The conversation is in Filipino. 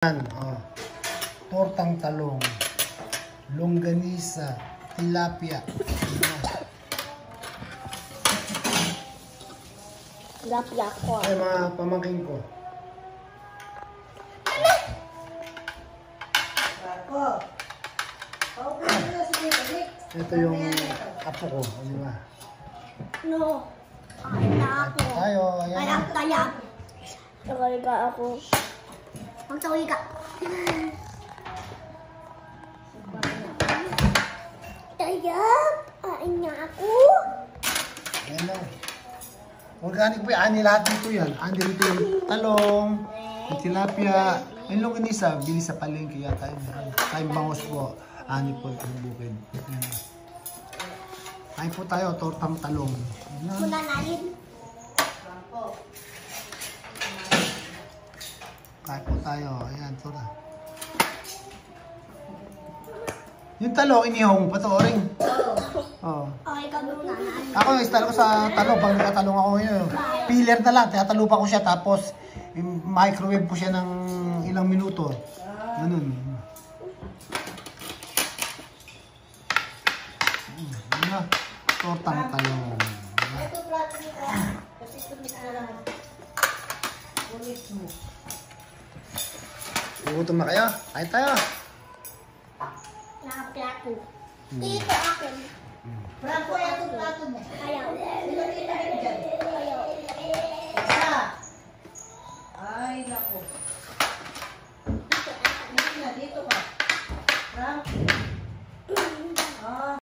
Oh, tortang talong, longganisa, tilapia. Tilapia ko. Ay, mga pamangkin ko. Ito yung apo ko, di ba? No. Anak ko. Tayo, ayan. Anak tayo. Tawag ka ako. Magtawag ka. Tayap. Ain niya ako. Ayan na. Organic po yan. Ani lahat dito yan. Ani dito yung talong, yung tilapia, yung longganisa. Bili sa palengke yata yun. Time bangus po. Ani po yung bukid. Ayan. Kain po tayo, tortang talong. Ayan. Muna natin. Kain po tayo. Ayan, torta. Yung talong, inihong pa to, Oring. Oo. Okay ka muna. Ako, yung style ko sa talong, pag nakatalong ako yun, peeler na lang, tinatalupa ko siya, tapos microwave ko siya ng ilang minuto. Ganun. Ano na? Tortang talong. Ito plato nito. Kasi tumit na lang. Ulit mo. Gugutom na kayo? Kain tayo. Nakaplato. Dito akin. Franco, ito plato